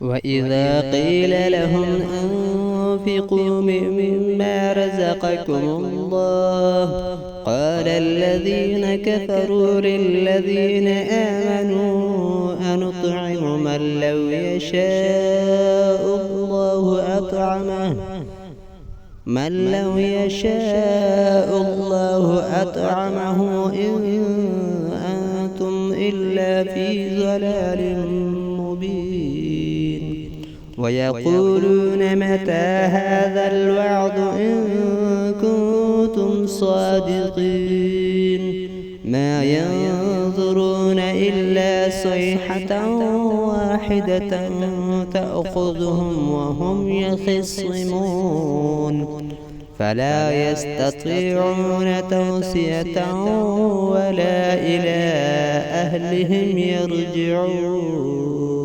وإذا قيل لهم أنفقوا مما رزقكم الله قال الذين كفروا للذين آمنوا أنطعم من لو يشاء الله أطعمه إن أنتم إلا في ضلال مبين. ويقولون متى هذا الوعد إن كنتم صادقين ما ينظرون إلا صيحة واحدة تأخذهم وهم يخصمون فلا يستطيعون توصية ولا إلى أهلهم يرجعون.